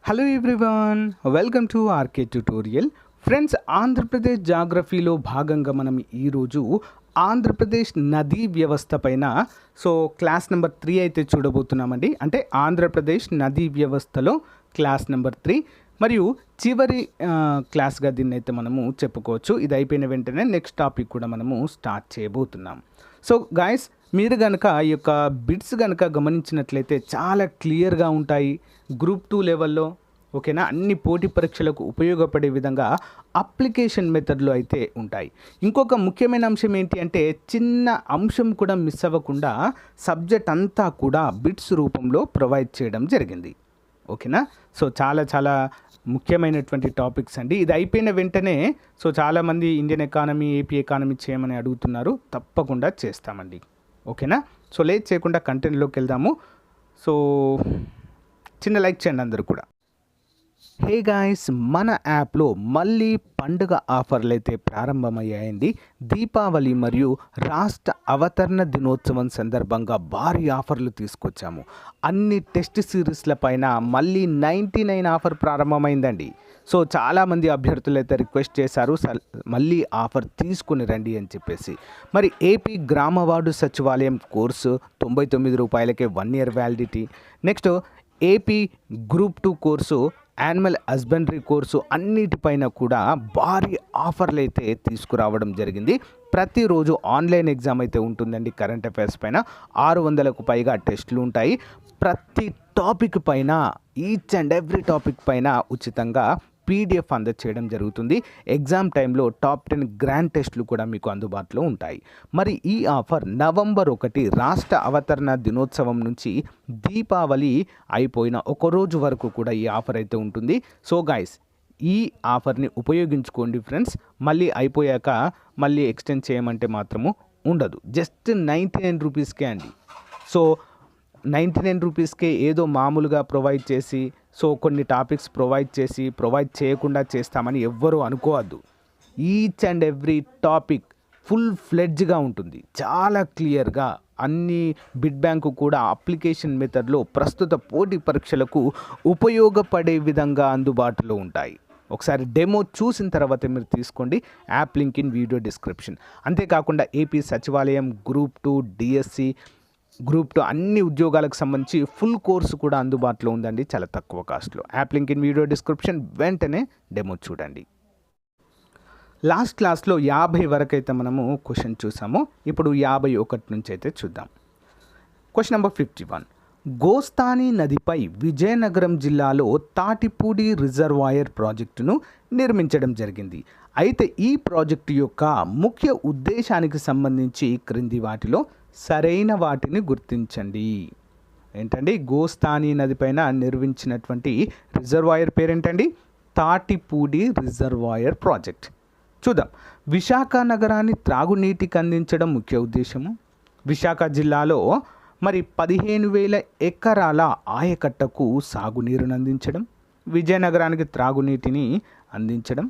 Hello everyone, welcome to RK tutorial. Friends, Andhra Pradesh జాగ్రఫీలో భాగంగా మనం ఈరోజు ఆంధ్రప్రదేశ్ నదీ వ్యవస్థ పైన క్లాస్ నెంబర్ 3 అయితే చూడబోతున్నామండి. అంటే ఆంధ్రప్రదేశ్ నదీ వ్యవస్థలో క్లాస్ నెంబర్ 3 మరియు చివరి క్లాస్గా దీన్ని అయితే మనము చెప్పుకోవచ్చు. ఇది అయిపోయిన వెంటనే నెక్స్ట్ టాపిక్ కూడా మనము స్టార్ట్ చేయబోతున్నాం. సో గాయస్, మీరు కనుక ఈ యొక్క బిట్స్ కనుక గమనించినట్లయితే చాలా క్లియర్గా ఉంటాయి. గ్రూప్ 2 లెవెల్లో ఓకేనా, అన్ని పోటీ పరీక్షలకు ఉపయోగపడే విధంగా అప్లికేషన్ మెథడ్లో అయితే ఉంటాయి. ఇంకొక ముఖ్యమైన అంశం ఏంటి అంటే, చిన్న అంశం కూడా మిస్ అవ్వకుండా సబ్జెక్ట్ అంతా కూడా బిట్స్ రూపంలో ప్రొవైడ్ చేయడం జరిగింది. ఓకేనా, చాలా ముఖ్యమైనటువంటి టాపిక్స్ అండి. ఇది అయిపోయిన వెంటనే చాలామంది ఇండియన్ ఎకానమీ, ఏపీ ఎకానమీ చేయమని అడుగుతున్నారు. తప్పకుండా చేస్తామండి. ఓకేనా, లేట్ చేయకుండా కంటెంట్లోకి వెళ్దాము. చిన్న లైక్ చేయండి అందరూ కూడా. హే గాయస్, మన యాప్లో మళ్ళీ పండుగ ఆఫర్లు అయితే ప్రారంభమయ్యాయండి. దీపావళి మరియు రాష్ట్ర అవతరణ దినోత్సవం సందర్భంగా భారీ ఆఫర్లు తీసుకొచ్చాము. అన్ని టెస్ట్ సిరీస్ల పైన మళ్ళీ 99 ఆఫర్ ప్రారంభమైందండి. చాలామంది అభ్యర్థులు అయితే రిక్వెస్ట్ చేశారు, మళ్ళీ ఆఫర్ తీసుకుని రండి అని చెప్పేసి. మరి ఏపీ గ్రామ వార్డు సచివాలయం కోర్సు 99 రూపాయలకే 1 year validity. Next AP group 2 course, animal husbandry course అన్నిటిపైన కూడా భారీ ఆఫర్లు అయితే తీసుకురావడం జరిగింది. ప్రతిరోజు ఆన్లైన్ ఎగ్జామ్ అయితే ఉంటుందండి. కరెంట్ అఫైర్స్ పైన 600కు పైగా టెస్టులు ఉంటాయి. ప్రతి టాపిక్ పైన, ఈచ్ అండ్ ఎవ్రీ టాపిక్ పైన ఉచితంగా పీడిఎఫ్ అందచేయడం జరుగుతుంది. ఎగ్జామ్ టైంలో టాప్ 10 గ్రాండ్ టెస్టులు కూడా మీకు అందుబాటులో ఉంటాయి. మరి ఈ ఆఫర్ నవంబర్ 1 రాష్ట్ర అవతరణ దినోత్సవం నుంచి దీపావళి అయిపోయిన ఒక రోజు వరకు కూడా ఈ ఆఫర్ అయితే ఉంటుంది. గాయస్, ఈ ఆఫర్ని ఉపయోగించుకోండి ఫ్రెండ్స్. మళ్ళీ అయిపోయాక మళ్ళీ ఎక్స్టెండ్ చేయమంటే మాత్రము ఉండదు. జస్ట్ 99 రూపీస్కే అండి. 99 రూపీస్కే ఏదో మామూలుగా ప్రొవైడ్ చేసి కొన్ని టాపిక్స్ ప్రొవైడ్ చేయకుండా చేస్తామని ఎవ్వరూ అనుకోవద్దు. Each and every topic full ఫ్లెడ్జ్గా ఉంటుంది, చాలా క్లియర్గా. అన్ని బిడ్ బ్యాంకు కూడా అప్లికేషన్ మెథడ్లో ప్రస్తుత పోటీ పరీక్షలకు ఉపయోగపడే విధంగా అందుబాటులో ఉంటాయి. ఒకసారి డెమో చూసిన తర్వాత మీరు తీసుకోండి. App link in video description. అంతేకాకుండా ఏపీ సచివాలయం, గ్రూప్ 2, డిఎస్సి, గ్రూప్ 2 అన్ని ఉద్యోగాలకు సంబంధించి ఫుల్ కోర్సు కూడా అందుబాటులో ఉందండి, చాలా తక్కువ కాస్ట్లో. App link in video description. వెంటనే డెమో చూడండి. లాస్ట్ క్లాస్లో 50 వరకు అయితే మనము క్వశ్చన్ చూసాము. ఇప్పుడు 51 నుంచి అయితే చూద్దాం. Question number 51. గోస్తాని నదిపై విజయనగరం జిల్లాలో తాటిపూడి రిజర్వాయర్ ప్రాజెక్టును నిర్మించడం జరిగింది. అయితే ఈ ప్రాజెక్టు యొక్క ముఖ్య ఉద్దేశానికి సంబంధించి క్రింది వాటిలో సరైన వాటిని గుర్తించండి. ఏంటండి? గోస్తాని నదిపైన నిర్మించినటువంటి రిజర్వాయర్ పేరేంటండి? Tatipudi reservoir project. చూద్దాం. విశాఖ నగరాన్ని త్రాగునీటికి అందించడం ముఖ్య ఉద్దేశము. విశాఖ జిల్లాలో మరి 15,000 ఎకరాల ఆయకట్టకు సాగునీరును అందించడం, విజయనగరానికి త్రాగునీటిని అందించడం.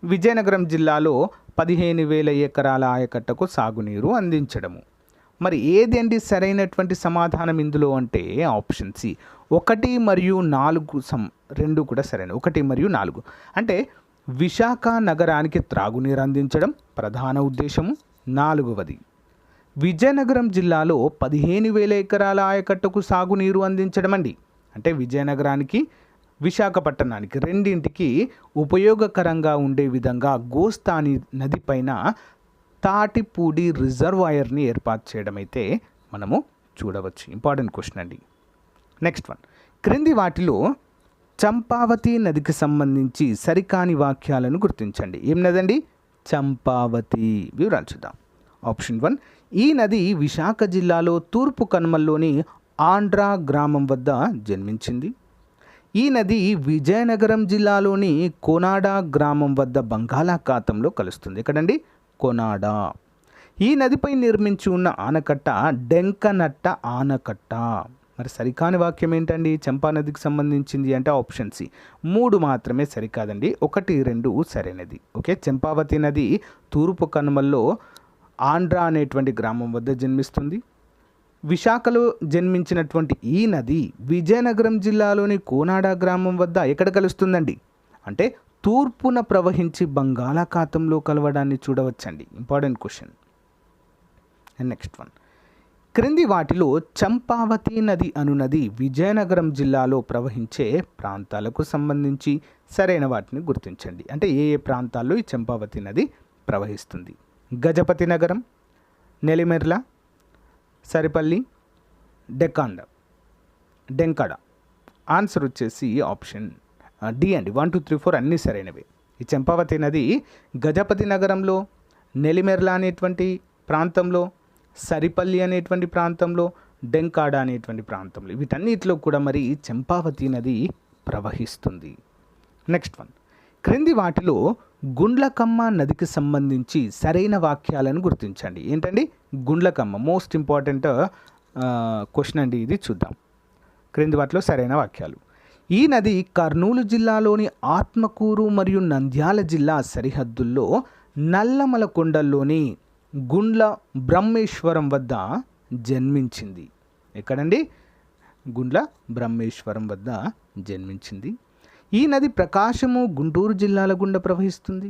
విజయనగరం జిల్లాలో 15,000 ఎకరాల ఆయకట్టకు సాగునీరు అందించడము. మరి ఏదండి సరైనటువంటి సమాధానం ఇందులో అంటే ఆప్షన్ సి 1 మరియు 4 రెండు కూడా సరైన. 1 మరియు 4 అంటే విశాఖ నగరానికి త్రాగునీరు అందించడం ప్రధాన ఉద్దేశము. 4వది విజయనగరం జిల్లాలో 15,000 ఎకరాల ఆయకట్టకు సాగునీరు అందించడం అండి. అంటే విజయనగరానికి, విశాఖపట్నానికి రెండింటికి ఉపయోగకరంగా ఉండే విధంగా గోస్తాని నది పైన తాటిపూడి రిజర్వాయర్ని ఏర్పాటు చేయడం అయితే మనము చూడవచ్చు. ఇంపార్టెంట్ క్వశ్చన్ అండి. Next one. క్రింది వాటిలో చంపావతి నదికి సంబంధించి సరికాని వాక్యాలను గుర్తించండి. ఏం నదండి? చంపావతి. వివరాలు చూద్దాం. ఆప్షన్ 1. ఈ నది విశాఖ జిల్లాలో తూర్పు కనుమల్లోని ఆంధ్రా గ్రామం వద్ద జన్మించింది. ఈ నది విజయనగరం జిల్లాలోని కోనాడా గ్రామం వద్ద బంగాళాఖాతంలో కలుస్తుంది. ఎక్కడండి? కోనాడా. ఈ నదిపై నిర్మించి ఉన్న ఆనకట్ట డెంకనట్ట ఆనకట్ట. మరి సరికాని వాక్యం ఏంటండి? చంపా నదికి సంబంధించింది అంటే ఆప్షన్ సి 3 మాత్రమే సరికాదండి. 1, 2 సరైనది. ఓకే, చంపావతి నది తూర్పు కనుమల్లో ఆంధ్రా అనేటువంటి గ్రామం వద్ద జన్మిస్తుంది. విశాఖలో జన్మించినటువంటి ఈ నది విజయనగరం జిల్లాలోని కోనాడ గ్రామం వద్ద ఎక్కడ కలుస్తుందండి అంటే తూర్పున ప్రవహించి బంగాళాఖాతంలో కలవడాన్ని చూడవచ్చండి. Important question. And next one, క్రింది వాటిలో చంపావతి నది అనునది విజయనగరం జిల్లాలో ప్రవహించే ప్రాంతాలకు సంబంధించి సరైన వాటిని గుర్తించండి. అంటే ఏ ఏ ప్రాంతాల్లో ఈ చంపావతి నది ప్రవహిస్తుంది? గజపతి నగరం, నెల్లిమెర్ల, సరిపల్లి, డెంకడ. ఆన్సర్ వచ్చేసి ఆప్షన్ డి అండి. 1, 2, 3, 4 అన్నీ సరైనవే. ఈ చంపావతి నది గజపతి నగరంలో, నెల్లిమెర్ల అనేటువంటి ప్రాంతంలో, సరిపల్లి అనేటువంటి ప్రాంతంలో, డెంకాడ అనేటువంటి ప్రాంతంలో, వీటన్నిటిలో కూడా మరి చంపావతి నది ప్రవహిస్తుంది. నెక్స్ట్ వన్, క్రింది వాటిలో గుండ్లకమ్మ నదికి సంబంధించి సరైన వాక్యాలను గుర్తించండి. ఏంటండి గుండ్లకమ్మ? మోస్ట్ ఇంపార్టెంట్ క్వశ్చన్ అండి ఇది. చూద్దాం క్రింది వాటిలో సరైన వాక్యాలు. ఈ నది కర్నూలు జిల్లాలోని ఆత్మకూరు మరియు నంద్యాల జిల్లా సరిహద్దుల్లో నల్లమల కొండల్లోని గుండ్ల బ్రహ్మేశ్వరం వద్ద జన్మించింది. ఎక్కడండి? గుండ్ల బ్రహ్మేశ్వరం వద్ద జన్మించింది. ఈ నది ప్రకాశము, గుంటూరు జిల్లాల గుండా ప్రవహిస్తుంది.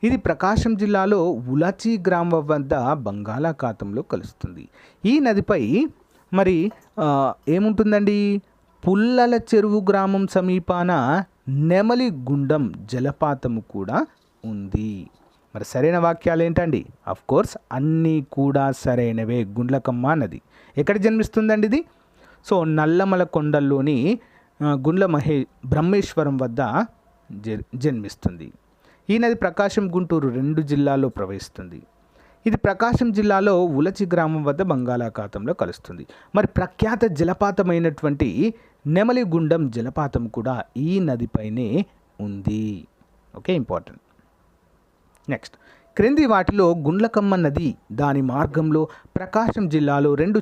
ఇది ప్రకాశం జిల్లాలో ఉలచి గ్రామం వద్ద బంగాళాఖాతంలో కలుస్తుంది. ఈ నదిపై మరి ఏముంటుందండి? పుల్లల చెరువు గ్రామం సమీపాన నెమలి గుండం జలపాతము కూడా ఉంది. మరి సరైన వాక్యాలు ఏంటండి? అఫ్ కోర్స్ అన్నీ కూడా సరైనవే. గుండ్లకమ్మ నది ఎక్కడ జన్మిస్తుందండి ఇది? సో నల్లమల కొండల్లోని గుండ్ల బ్రహ్మేశ్వరం వద్ద జన్మిస్తుంది. ఈ నది ప్రకాశం, గుంటూరు 2 జిల్లాల్లో ప్రవహిస్తుంది. ఇది ప్రకాశం జిల్లాలో ఉలచి గ్రామం వద్ద బంగాళాఖాతంలో కలుస్తుంది. మరి ప్రఖ్యాత జలపాతమైనటువంటి నెమలిగుండం జలపాతం కూడా ఈ నదిపైనే ఉంది. Okay, important. నెక్స్ట్, క్రింది వాటిలో గుండ్లకమ్మ నది దాని మార్గంలో ప్రకాశం జిల్లాలో 2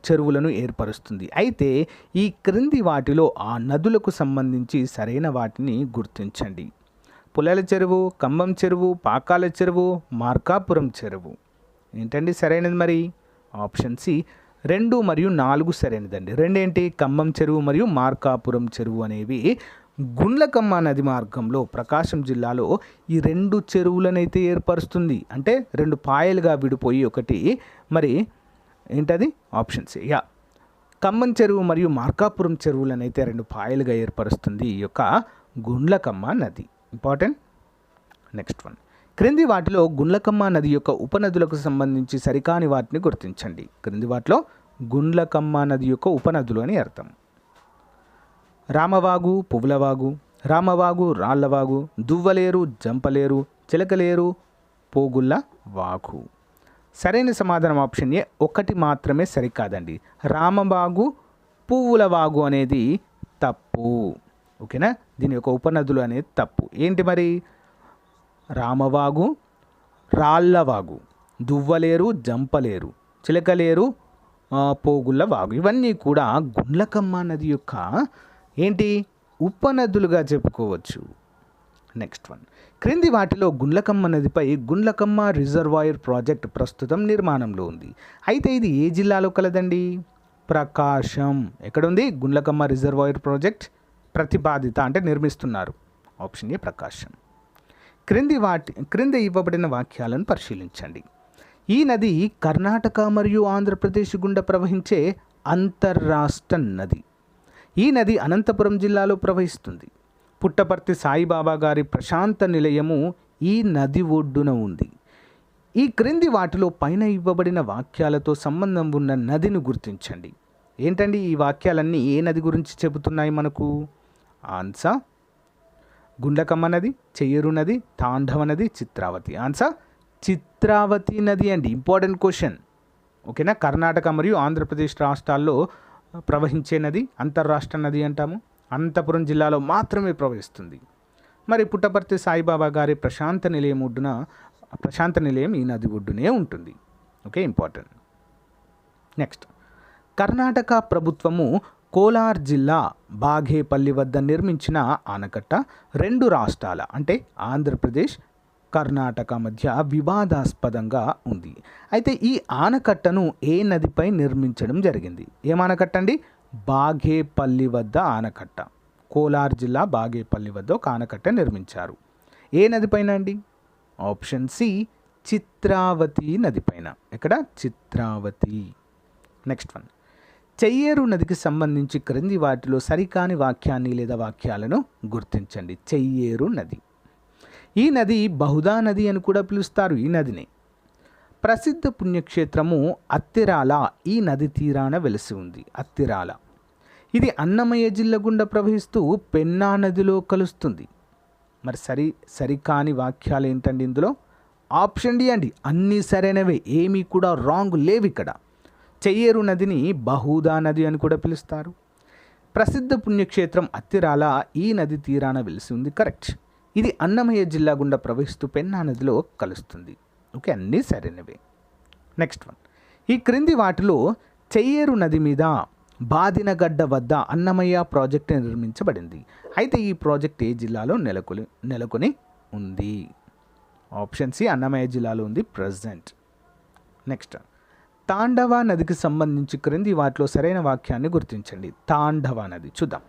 చెరువులను ఏర్పరుస్తుంది. అయితే ఈ క్రింది వాటిలో ఆ నదులకు సంబంధించి సరైన వాటిని గుర్తించండి. పుల్లల చెరువు, కంబం చెరువు, పాకాల చెరువు, మార్కాపురం చెరువు. ఏంటండి సరైనది? మరి ఆప్షన్ సి 2 మరియు 4 సరైనదండి. 2 ఏంటి? కంబం చెరువు మరియు మార్కాపురం చెరువు అనేవి గుండ్లకమ్మ నది మార్గంలో ప్రకాశం జిల్లాలో ఈ 2 చెరువులనైతే ఏర్పరుస్తుంది. అంటే 2 పాయలుగా విడిపోయి ఒకటి మరి ఏంటది? ఆప్షన్ సి కంబం చెరువు మరియు మార్కాపురం చెరువులనైతే 2 పాయలుగా ఏర్పరుస్తుంది ఈ యొక్క గుండ్లకమ్మ నది. ఇంపార్టెంట్. నెక్స్ట్ వన్, క్రింది వాటిలో గుండ్లకమ్మ నది యొక్క ఉపనదులకు సంబంధించి సరికాని వాటిని గుర్తించండి. క్రింది వాటిలో గుండ్లకమ్మ నది యొక్క ఉపనదులు అని అర్థం. రామవాగు, పువ్వులవాగు, రామవాగు, రాళ్లవాగు, దువ్వలేరు, జంపలేరు, చిలకలేరు, పోగుళ్ళ వాగు. సరైన సమాధానం ఆప్షన్ ఏ. 1 మాత్రమే సరికాదండి. రామవాగు, పువ్వుల వాగు అనేది తప్పు. ఓకేనా? దీని యొక్క ఉపనదులు అనేది తప్పు. ఏంటి మరి? రామవాగు, రాళ్లవాగు, దువ్వలేరు, జంపలేరు, చిలకలేరు, పోగుళ్ళ వాగు, ఇవన్నీ కూడా గుండ్లకమ్మ నది యొక్క ఏంటి? ఉపనదులుగా చెప్పుకోవచ్చు. నెక్స్ట్ వన్, క్రింది వాటిలో గుండ్లకమ్మ నదిపై గుండ్లకమ్మ రిజర్వాయర్ ప్రాజెక్ట్ ప్రస్తుతం నిర్మాణంలో ఉంది. అయితే ఇది ఏ జిల్లాలో కలదండి? ప్రకాశం. ఎక్కడుంది గుండ్లకమ్మ రిజర్వాయర్ ప్రాజెక్ట్? ప్రతిపాదిత అంటే నిర్మిస్తున్నారు. ఆప్షన్ ఏ ప్రకాశం. క్రింద ఇవ్వబడిన వాక్యాలను పరిశీలించండి. ఈ నది కర్ణాటక మరియు ఆంధ్రప్రదేశ్ గుండా ప్రవహించే అంతర్రాష్ట్ర నది. ఈ నది అనంతపురం జిల్లాలో ప్రవహిస్తుంది. పుట్టపర్తి సాయిబాబా గారి ప్రశాంత నిలయము ఈ నది ఒడ్డున ఉంది. ఈ క్రింది వాటిలో పైన ఇవ్వబడిన వాక్యాలతో సంబంధం ఉన్న నదిని గుర్తించండి. ఏంటండి ఈ వాక్యాలన్నీ ఏ నది గురించి చెబుతున్నాయి మనకు? ఆన్సర్ గుండ్లకమ్మ నది, చెయ్యేరు నది, తాండవ నది, చిత్రావతి. ఆన్సర్ చిత్రావతి నది అండి. Important question. ఓకేనా? కర్ణాటక మరియు ఆంధ్రప్రదేశ్ రాష్ట్రాల్లో ప్రవహించే నది అంతర్రాష్ట్ర నది అంటాము. అనంతపురం జిల్లాలో మాత్రమే ప్రవహిస్తుంది. మరి పుట్టపర్తి సాయిబాబా గారి ప్రశాంత నిలయం ఈ నది ఒడ్డునే ఉంటుంది. Okay, important. నెక్స్ట్, కర్ణాటక ప్రభుత్వము కోలార్ జిల్లా బాఘేపల్లి వద్ద నిర్మించిన ఆనకట్ట 2 రాష్ట్రాల అంటే ఆంధ్రప్రదేశ్ కర్ణాటక మధ్య వివాదాస్పదంగా ఉంది. అయితే ఈ ఆనకట్టను ఏ నదిపై నిర్మించడం జరిగింది? ఏం ఆనకట్ట అండి? బాగేపల్లి వద్ద ఆనకట్ట. కోలార్ జిల్లా బాగేపల్లి వద్ద ఒక ఆనకట్ట నిర్మించారు. ఏ నదిపైన అండి? ఆప్షన్ సి చిత్రావతి నదిపైన. ఎక్కడ? చిత్రావతి. నెక్స్ట్ వన్, చెయ్యేరు నదికి సంబంధించి క్రింది వాటిలో సరికాని వాక్యాన్ని లేదా వాక్యాలను గుర్తించండి. చెయ్యేరు నది. ఈ నది బహుదా నది అని కూడా పిలుస్తారు ఈ నదిని. ప్రసిద్ధ పుణ్యక్షేత్రము అత్తిరాల ఈ నది తీరాన వెలిసి ఉంది. అత్తిరాల ఇది అన్నమయ్య జిల్లా గుండా ప్రవహిస్తూ పెన్నా నదిలో కలుస్తుంది. మరి సరికాని వాక్యాలు ఏంటండి ఇందులో? ఆప్షన్ డి అండి, అన్నీ సరైనవే, ఏమీ కూడా రాంగ్ లేవు ఇక్కడ. చెయ్యేరు నదిని బహుదా నది అని కూడా పిలుస్తారు. ప్రసిద్ధ పుణ్యక్షేత్రం అత్తిరాల ఈ నది తీరాన వెలిసి ఉంది. కరెక్ట్. ఇది అన్నమయ్య జిల్లా గుండా ప్రవహిస్తూ పెన్నా నదిలో కలుస్తుంది. ఓకే, అన్నీ సరైనవే. నెక్స్ట్ వన్, ఈ క్రింది వాటిలో చెయ్యేరు నది మీద బాదినగడ్డ వద్ద అన్నమయ్య ప్రాజెక్టు నిర్మించబడింది. అయితే ఈ ప్రాజెక్ట్ ఏ జిల్లాలో నెలకొని ఉంది? ఆప్షన్ సి అన్నమయ్య జిల్లాలో ఉంది ప్రజెంట్. నెక్స్ట్, తాండవ నదికి సంబంధించి క్రింది వాటిలో సరైన వాక్యాన్ని గుర్తించండి. తాండవ నది చూద్దాం.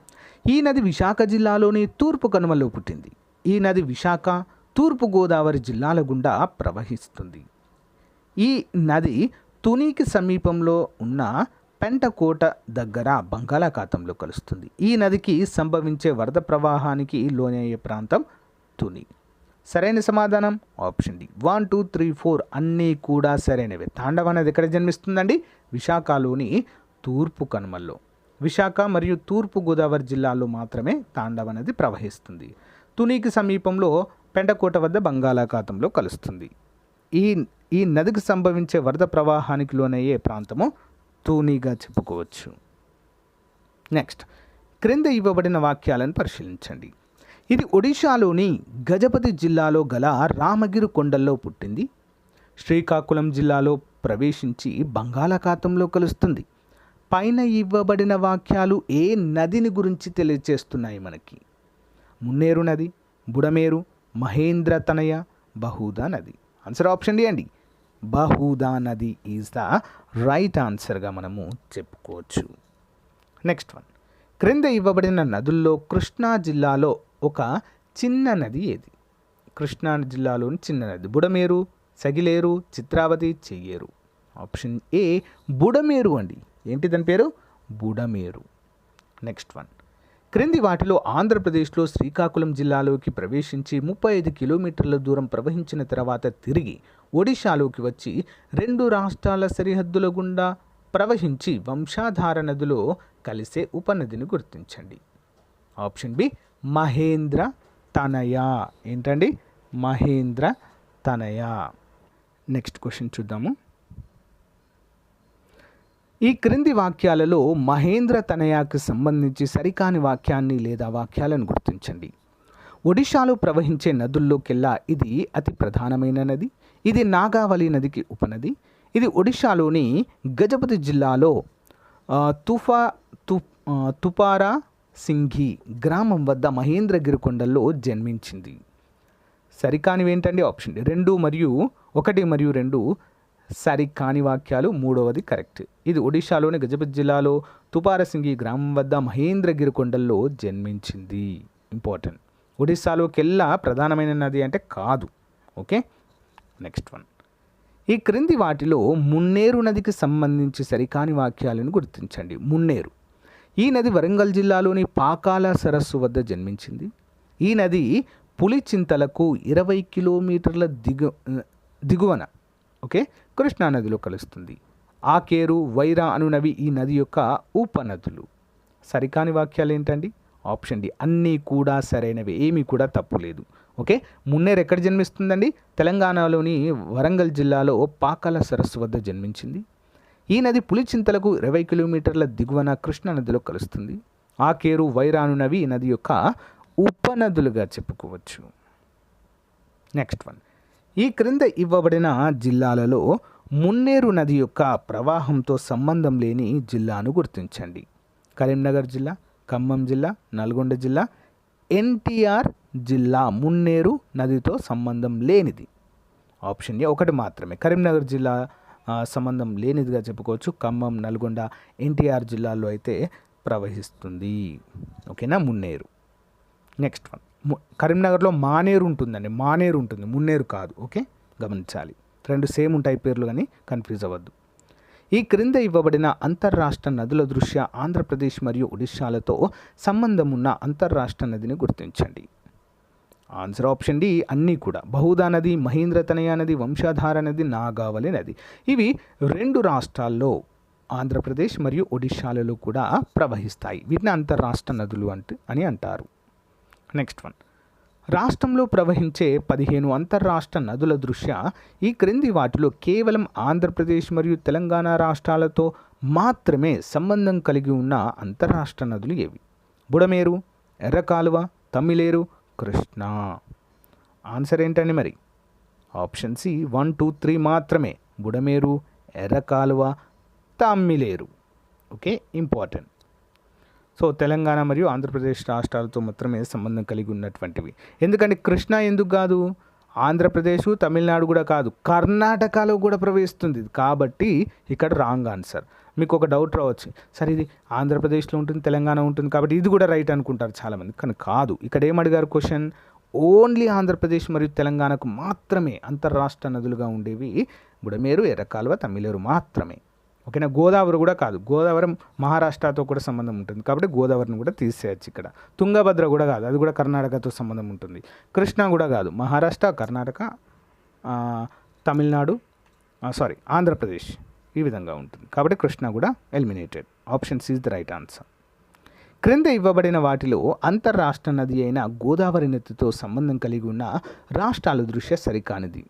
ఈ నది విశాఖ జిల్లాలోని తూర్పు కనుమలో పుట్టింది. ఈ నది విశాఖ, తూర్పు గోదావరి జిల్లాల గుండా ప్రవహిస్తుంది. ఈ నది తునికి సమీపంలో ఉన్న పెంటకోట దగ్గర బంగాళాఖాతంలో కలుస్తుంది. ఈ నదికి సంభవించే వరద ప్రవాహానికి లోనయ్యే ప్రాంతం తుని. సరైన సమాధానం ఆప్షన్ డి. 1, 2, 3, 4 అన్నీ కూడా సరైనవే. తాండవ నది ఎక్కడ జన్మిస్తుందండి? విశాఖలోని తూర్పు కనుమల్లో. విశాఖ మరియు తూర్పు గోదావరి జిల్లాల్లో మాత్రమే తాండవ నది ప్రవహిస్తుంది. తునికి సమీపంలో పెంటకోట వద్ద బంగాళాఖాతంలో కలుస్తుంది. ఈ నదికి సంభవించే వరద ప్రవాహానికి లోనయ్యే ప్రాంతము తూనిగా చెప్పుకోవచ్చు. నెక్స్ట్, క్రింద ఇవ్వబడిన వాక్యాలను పరిశీలించండి. ఇది ఒడిశాలోని గజపతి జిల్లాలో గల రామగిరి కొండల్లో పుట్టింది. శ్రీకాకుళం జిల్లాలో ప్రవేశించి బంగాళాఖాతంలో కలుస్తుంది. పైన ఇవ్వబడిన వాక్యాలు ఏ నదిని గురించి తెలియజేస్తున్నాయి మనకి? మున్నేరు నది, బుడమేరు, మహేంద్ర తనయ, బహుదా నది. ఆన్సర్ ఆప్షన్ డి అండి. బహుదా నది ఈజ్ ద రైట్ ఆన్సర్గా మనము చెప్పుకోవచ్చు. నెక్స్ట్ వన్, క్రింద ఇవ్వబడిన నదుల్లో కృష్ణా జిల్లాలో ఒక చిన్న నది ఏది? కృష్ణా జిల్లాలోని చిన్న నది బుడమేరు, సగిలేరు, చిత్రావతి, చెయ్యేరు. ఆప్షన్ ఏ బుడమేరు అండి. ఏంటి దాని పేరు? బుడమేరు. నెక్స్ట్ వన్, క్రింది వాటిలో ఆంధ్రప్రదేశ్లో శ్రీకాకుళం జిల్లాలోకి ప్రవేశించి 35 కిలోమీటర్ల దూరం ప్రవహించిన తర్వాత తిరిగి ఒడిశాలోకి వచ్చి 2 రాష్ట్రాల సరిహద్దుల గుండా ప్రవహించి వంశాధార నదిలో కలిసే ఉపనదిని గుర్తించండి. ఆప్షన్ బి మహేంద్ర తనయ. ఏంటండి? మహేంద్ర తనయ. నెక్స్ట్ క్వశ్చన్ చూద్దాము. ఈ క్రింది వాక్యాలలో మహేంద్ర తనయాకు సంబంధించి సరికాని వాక్యాన్ని లేదా వాక్యాలను గుర్తించండి. ఒడిశాలో ప్రవహించే నదుల్లోకెల్లా ఇది అతి ప్రధానమైన నది. ఇది నాగావళి నదికి ఉపనది. ఇది ఒడిశాలోని గజపతి జిల్లాలో తుపారా సింఘి గ్రామం వద్ద మహేంద్రగిరి కొండల్లో జన్మించింది. సరికానివి ఏంటండి? ఆప్షన్ 2 మరియు 1 మరియు 2 సరికాని వాక్యాలు. మూడవది కరెక్ట్. ఇది ఒడిశాలోని గజపతి జిల్లాలో తుపారసింగి గ్రామం వద్ద మహేంద్రగిరి కొండల్లో జన్మించింది. ఇంపార్టెంట్. ఒడిశాలోకెల్లా ప్రధానమైన నది అంటే కాదు. Okay, next one. ఈ క్రింది వాటిలో మున్నేరు నదికి సంబంధించి సరికాని వాక్యాలను గుర్తించండి. మున్నేరు ఈ నది వరంగల్ జిల్లాలోని పాకాల సరస్సు వద్ద జన్మించింది. ఈ నది పులిచింతలకు 20 కిలోమీటర్ల దిగువన కృష్ణానదిలో కలుస్తుంది. ఆకేరు, వైరా అనునవి ఈ నది యొక్క ఉపనదులు. సరికాని వాక్యాలు ఏంటండి? ఆప్షన్ డి అన్నీ కూడా సరైనవి, ఏమీ కూడా తప్పు లేదు. ఓకే, మున్నేరు ఎక్కడ జన్మిస్తుందండి? తెలంగాణలోని వరంగల్ జిల్లాలో పాకాల సరస్సు వద్ద జన్మించింది. ఈ నది పులిచింతలకు 20 కిలోమీటర్ల దిగువన కృష్ణానదిలో కలుస్తుంది. ఆకేరు, వైరా అనునవి ఈ నది యొక్క ఉపనదులుగా చెప్పుకోవచ్చు. Next one. ఈ క్రింద ఇవ్వబడిన జిల్లాలలో మున్నేరు నది యొక్క ప్రవాహంతో సంబంధం లేని జిల్లాను గుర్తించండి. కరీంనగర్ జిల్లా, ఖమ్మం జిల్లా, నల్గొండ జిల్లా, ఎన్టీఆర్ జిల్లా మున్నేరు నదితో సంబంధం లేనిది. ఆప్షన్ ఏ ఒకటి మాత్రమే. కరీంనగర్ జిల్లా సంబంధం లేనిదిగా చెప్పుకోవచ్చు. ఖమ్మం, నల్గొండ, ఎన్టీఆర్ జిల్లాల్లో అయితే ప్రవహిస్తుంది. ఓకేనా, మున్నేరు. నెక్స్ట్ వన్, కరీంనగర్లో మానేరు ఉంటుందండి. మానేరు ఉంటుంది, మున్నేరు కాదు. ఓకే, గమనించాలి. రెండు సేమ్ ఉంటాయి పేర్లు, కానీ కన్ఫ్యూజ్ అవ్వద్దు. ఈ క్రింద ఇవ్వబడిన అంతర్రాష్ట్ర నదుల దృష్ట్యా ఆంధ్రప్రదేశ్ మరియు ఒడిశాలతో సంబంధం ఉన్న అంతర్రాష్ట్ర నదిని గుర్తించండి. ఆన్సర్ ఆప్షన్ డి అన్నీ కూడా. బహుదా నది, మహేంద్రతనయ నది, వంశాధార నది, నాగావళి నది. ఇవి రెండు రాష్ట్రాల్లో ఆంధ్రప్రదేశ్ మరియు ఒడిశాలలో కూడా ప్రవహిస్తాయి. వీటిని అంతర్రాష్ట్ర నదులు అని అంటారు. నెక్స్ట్ వన్, రాష్ట్రంలో ప్రవహించే 15 అంతర్రాష్ట్ర నదుల దృష్ట్యా ఈ క్రింది వాటిలో కేవలం ఆంధ్రప్రదేశ్ మరియు తెలంగాణ రాష్ట్రాలతో మాత్రమే సంబంధం కలిగి ఉన్న అంతర్రాష్ట్ర నదులు ఏవి? బుడమేరు, ఎర్రకాలువ, తమ్మిలేరు, కృష్ణా. ఆన్సర్ ఏంటండి మరి? ఆప్షన్ సి 1, 2, 3 మాత్రమే. Budameru, Errakaluva, Tammileru. Okay, important. So Telangana మరియు ఆంధ్రప్రదేశ్ రాష్ట్రాలతో మాత్రమే సంబంధం కలిగి ఉన్నటువంటివి. ఎందుకంటే కృష్ణా ఎందుకు కాదు? ఆంధ్రప్రదేశ్, తమిళనాడు కూడా కాదు, కర్ణాటకలో కూడా ప్రవహిస్తుంది. కాబట్టి ఇక్కడ రాంగ్ ఆన్సర్. మీకు ఒక డౌట్ రావచ్చు, సరే ఇది ఆంధ్రప్రదేశ్లో ఉంటుంది, తెలంగాణ ఉంటుంది, కాబట్టి ఇది కూడా రైట్ అనుకుంటారు చాలామంది. కానీ కాదు. ఇక్కడ ఏమడిగారు క్వశ్చన్? ఓన్లీ ఆంధ్రప్రదేశ్ మరియు తెలంగాణకు మాత్రమే అంతర్రాష్ట్ర నదులుగా ఉండేవి బుడమేరు, ఎర్రకాలువ, తమ్మిలేరు మాత్రమే. ఓకేనా, గోదావరి కూడా కాదు. గోదావరి మహారాష్ట్రతో కూడా సంబంధం ఉంటుంది, కాబట్టి గోదావరిని కూడా తీసేయచ్చు ఇక్కడ. తుంగభద్ర కూడా కాదు, అది కూడా కర్ణాటకతో సంబంధం ఉంటుంది. కృష్ణా కూడా కాదు, మహారాష్ట్ర, కర్ణాటక, తమిళనాడు, ఆంధ్రప్రదేశ్ ఈ విధంగా ఉంటుంది. కాబట్టి కృష్ణా కూడా eliminated. Option C is the right answer. క్రింద ఇవ్వబడిన వాటిలో అంతర్రాష్ట్ర నది అయిన గోదావరి నదితో సంబంధం కలిగి ఉన్న రాష్ట్రాల దృష్ట్యా సరికానిది.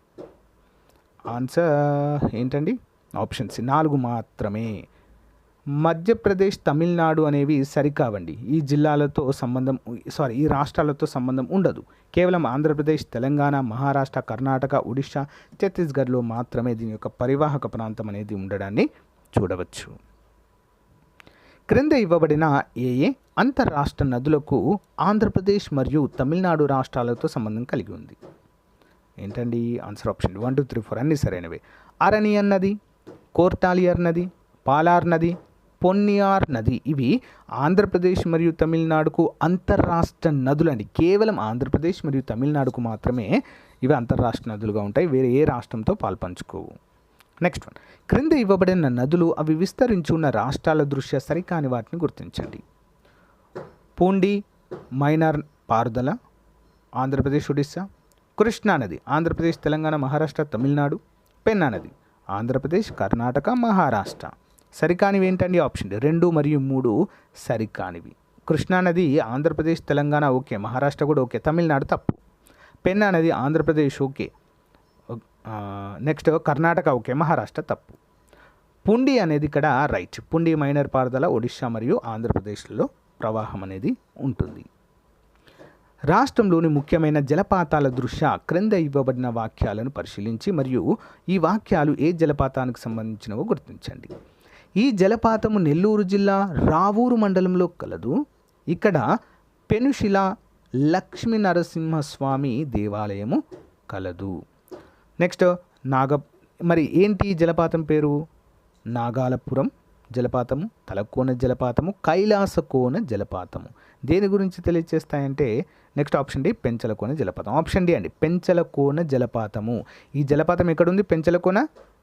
ఆన్సర్ ఏంటండి? ఆప్షన్ సి 4 మాత్రమే. మధ్యప్రదేశ్, తమిళనాడు అనేవి సరికావండి. ఈ రాష్ట్రాలతో సంబంధం ఉండదు. కేవలం ఆంధ్రప్రదేశ్, తెలంగాణ, మహారాష్ట్ర, కర్ణాటక, ఒడిశా, ఛత్తీస్గఢ్లో మాత్రమే దీని యొక్క పరివాహక ప్రాంతం అనేది ఉండడాన్ని చూడవచ్చు. క్రింద ఇవ్వబడిన ఏ అంతర్రాష్ట్ర నదులకు ఆంధ్రప్రదేశ్ మరియు తమిళనాడు రాష్ట్రాలతో సంబంధం కలిగి ఉంది? ఏంటండి ఆన్సర్? ఆప్షన్ 1, 2, 3, 4 అన్నీ సరైనవే. అరణియన్ నది, కోర్టాలియర్ నది, పాలార్ నది, పొన్నియార్ నది ఇవి ఆంధ్రప్రదేశ్ మరియు తమిళనాడుకు అంతర్రాష్ట్ర నదులండి. కేవలం ఆంధ్రప్రదేశ్ మరియు తమిళనాడుకు మాత్రమే ఇవి అంతర్రాష్ట్ర నదులుగా ఉంటాయి. వేరే ఏ రాష్ట్రంతో పాల్పంచుకోవు. నెక్స్ట్ వన్, క్రింద ఇవ్వబడిన నదులు అవి విస్తరించి ఉన్న రాష్ట్రాల దృష్ట్యా సరికాని వాటిని గుర్తించండి. పూండి, మైనార్ పారుదల, ఆంధ్రప్రదేశ్, ఒడిశా. కృష్ణా నది, ఆంధ్రప్రదేశ్, తెలంగాణ, మహారాష్ట్ర, తమిళనాడు. పెన్నా నది, ఆంధ్రప్రదేశ్, కర్ణాటక, మహారాష్ట్ర. సరికానివి ఏంటండి? ఆప్షన్ 2 మరియు 3 సరికానివి. కృష్ణా నది ఆంధ్రప్రదేశ్, తెలంగాణ ఓకే, మహారాష్ట్ర కూడా ఓకే, తమిళనాడు తప్పు. పెన్నా నది Andhra Pradesh okay, next Karnataka okay, Maharashtra తప్పు. పుండి అనేది ఇక్కడ రైట్. పుండి మైనర్ పారుదల ఒడిశా మరియు ఆంధ్రప్రదేశ్లో ప్రవాహం అనేది ఉంటుంది. రాష్ట్రంలోని ముఖ్యమైన జలపాతాల దృష్ట్యా క్రింద ఇవ్వబడిన వాక్యాలను పరిశీలించి మరియు ఈ వాక్యాలు ఏ జలపాతానికి సంబంధించినవో గుర్తించండి. ఈ జలపాతము నెల్లూరు జిల్లా రావూరు మండలంలో కలదు. ఇక్కడ పెనుశిల లక్ష్మీ నరసింహస్వామి దేవాలయము కలదు. నెక్స్ట్ మరి ఏంటి జలపాతం పేరు? నాగాలపురం జలపాతము, తలకోన జలపాతము, కైలాసకోన జలపాతము. దేని గురించి తెలియజేస్తాయంటే నెక్స్ట్ ఆప్షన్ డి పెంచలకోన జలపాతం. ఆప్షన్ డి అండి, పెంచలకోన జలపాతము. ఈ జలపాతం ఎక్కడుంది? పెంచలకోన,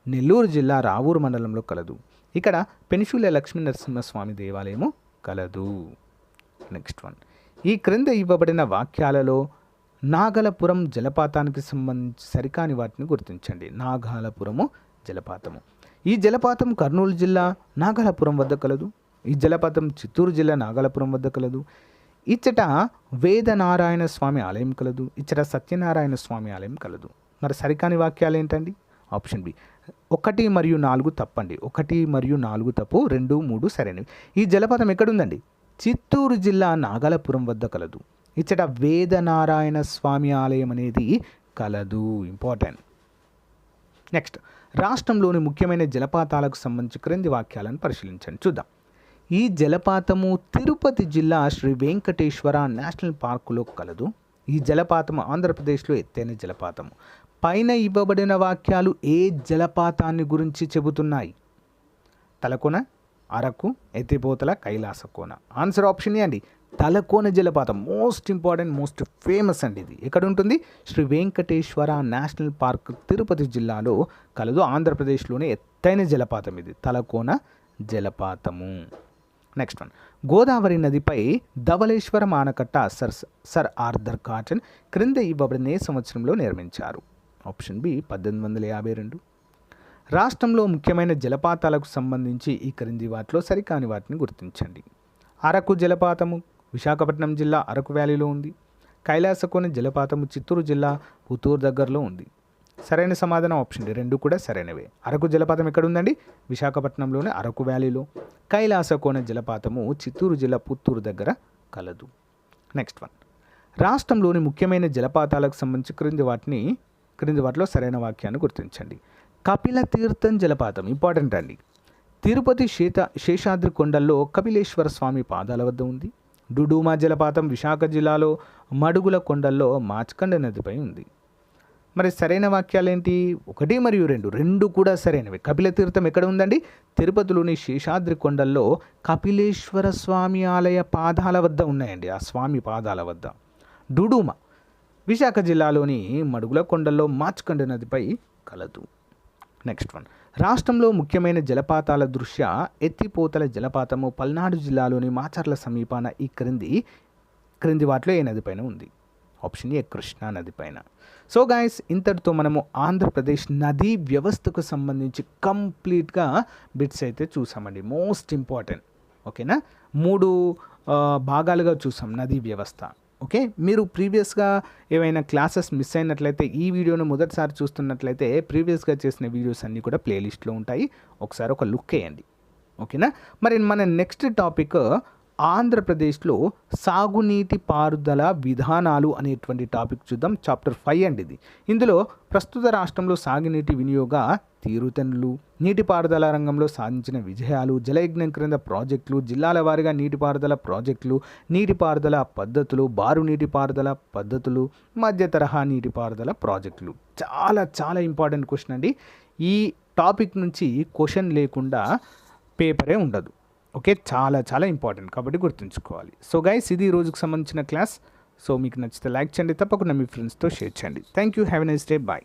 నెల్లూరు జిల్లా రావూరు మండలంలో కలదు. ఇక్కడ పెనుశిల లక్ష్మీ నరసింహస్వామి దేవాలయము కలదు. నెక్స్ట్ వన్, ఈ క్రింద ఇవ్వబడిన వాక్యాలలో నాగలపురం జలపాతానికి సంబంధించి సరికాని వాటిని గుర్తించండి. నాగాలపురము జలపాతము. ఈ జలపాతం కర్నూలు జిల్లా నాగలాపురం వద్ద కలదు. ఈ జలపాతం చిత్తూరు జిల్లా నాగలాపురం వద్ద కలదు. ఇచ్చట వేదనారాయణ స్వామి ఆలయం కలదు. ఇచ్చట సత్యనారాయణ స్వామి ఆలయం కలదు. మరి సరికాని వాక్యాలు ఏంటండి? ఆప్షన్ బి 1 మరియు 4 తప్పండి. 1 మరియు 4 తప్పు, 2, 3 సరైనవి. ఈ జలపాతం ఎక్కడుందండి? చిత్తూరు జిల్లా నాగలాపురం వద్ద కలదు. ఇచ్చట వేదనారాయణ స్వామి ఆలయం అనేది కలదు. ఇంపార్టెంట్. నెక్స్ట్, రాష్ట్రంలోని ముఖ్యమైన జలపాతాలకు సంబంధించి క్రింది వాక్యాలను పరిశీలించండి. చూద్దాం. ఈ జలపాతము తిరుపతి జిల్లా శ్రీ వెంకటేశ్వర నేషనల్ పార్కులో కలదు. ఈ జలపాతం ఆంధ్రప్రదేశ్లో ఎత్తైన జలపాతం. పైన ఇవ్వబడిన వాక్యాలు ఏ జలపాతాన్ని గురించి చెబుతున్నాయి? తలకోన, అరకు, ఎత్తిపోతల, కైలాసకోన. ఆన్సర్ ఆప్షన్ ఏ అండి, తలకోన జలపాతం. మోస్ట్ ఇంపార్టెంట్, మోస్ట్ ఫేమస్ అండి. ఇది ఎక్కడ ఉంటుంది? శ్రీ వెంకటేశ్వర నేషనల్ పార్క్ తిరుపతి జిల్లాలో కలదు. ఆంధ్రప్రదేశ్లోనే ఎత్తైన జలపాతం ఇది, తలకోన జలపాతము. నెక్స్ట్ వన్, గోదావరి నదిపై ధవళేశ్వర ఆనకట్ట సర్ ఆర్థర్ కాటన్ క్రింద ఇవ్వబడిన ఏ సంవత్సరంలో నిర్మించారు? Option B 1852. రాష్ట్రంలో ముఖ్యమైన జలపాతాలకు సంబంధించి ఈ క్రింది వాటిలో సరికాని వాటిని గుర్తించండి. అరకు జలపాతము విశాఖపట్నం జిల్లా అరకు వ్యాలీలో ఉంది. కైలాసకోన జలపాతము చిత్తూరు జిల్లా పుత్తూరు దగ్గరలో ఉంది. సరైన సమాధానం ఆప్షన్ డి, రెండు కూడా సరైనవే. అరకు జలపాతం ఎక్కడ ఉందండి? విశాఖపట్నంలోనే అరకు వ్యాలీలో. కైలాసకోన జలపాతము చిత్తూరు జిల్లా పుత్తూరు దగ్గర కలదు. నెక్స్ట్ వన్, రాష్ట్రంలోని ముఖ్యమైన జలపాతాలకు సంబంధించి క్రింది వాటిలో సరైన వాక్యాన్ని గుర్తించండి. కపిల తీర్థం జలపాతం ఇంపార్టెంట్ అండి. తిరుపతి శేషాద్రి కొండల్లో కపిలేశ్వర స్వామి పాదాల వద్ద ఉంది. డుడుమా జలపాతం విశాఖ జిల్లాలో మడుగుల కొండల్లో మాచ్కండ నదిపై ఉంది. మరి సరైన వాక్యాలు ఏంటి? 1 మరియు 2, రెండు కూడా సరైనవి. కపిల తీర్థం ఎక్కడ ఉందండి? తిరుపతిలోని శేషాద్రి కొండల్లో కపిలేశ్వర స్వామి ఆలయ పాదాల వద్ద ఉన్నాయండి, ఆ స్వామి పాదాల వద్ద. డుడుమా విశాఖ జిల్లాలోని మడుగుల కొండల్లో మాచ్కండ నదిపై కలదు. నెక్స్ట్ వన్, రాష్ట్రంలో ముఖ్యమైన జలపాతాల దృష్ట్యా ఎత్తిపోతల జలపాతము పల్నాడు జిల్లాలోని మాచర్ల సమీపాన ఈ క్రింది వాటిలో ఏ నదిపైన ఉంది? ఆప్షన్ ఏ, కృష్ణా నదిపైన. సో గైస్, ఇంతటితో మనము ఆంధ్రప్రదేశ్ నదీ వ్యవస్థకు సంబంధించి కంప్లీట్గా బిట్స్ అయితే చూసామండి. మోస్ట్ ఇంపార్టెంట్, ఓకేనా? 3 భాగాలుగా చూసాం నదీ వ్యవస్థ. ఓకే, మీరు ప్రీవియస్గా ఏవైనా క్లాసెస్ మిస్ అయినట్లయితే ఈ వీడియోను మొదటిసారి చూస్తున్నట్లయితే ప్రీవియస్గా చేసిన వీడియోస్ అన్నీ కూడా ప్లేలిస్ట్లో ఉంటాయి, ఒకసారి ఒక లుక్ వేయండి. ఓకేనా? మరి మన నెక్స్ట్ టాపిక్ ఆంధ్రప్రదేశ్లో సాగునీటి పారుదల విధానాలు అనేటువంటి టాపిక్ చూద్దాం. చాప్టర్ 5 అండి ఇది. ఇందులో ప్రస్తుత రాష్ట్రంలో సాగునీటి వినియోగ తీరుతెన్నులు, నీటిపారుదల రంగంలో సాధించిన విజయాలు, జలయజ్ఞం క్రింద ప్రాజెక్టులు, జిల్లాల వారీగా నీటిపారుదల ప్రాజెక్టులు, నీటిపారుదల పద్ధతులు, బారు నీటిపారుదల పద్ధతులు, మధ్య తరహా నీటిపారుదల ప్రాజెక్టులు. చాలా చాలా ఇంపార్టెంట్ క్వశ్చన్ అండి. ఈ టాపిక్ నుంచి క్వశ్చన్ లేకుండా పేపరే ఉండదు. ఓకే, చాలా చాలా ఇంపార్టెంట్ కాబట్టి గుర్తుంచుకోవాలి. సో గైస్, ఇది ఈ రోజుకు సంబంధించిన క్లాస్. సో మీకు నచ్చితే లైక్ చేయండి, తప్పకుండా మీ ఫ్రెండ్స్తో షేర్ చేయండి. Thank you, have a nice day, bye.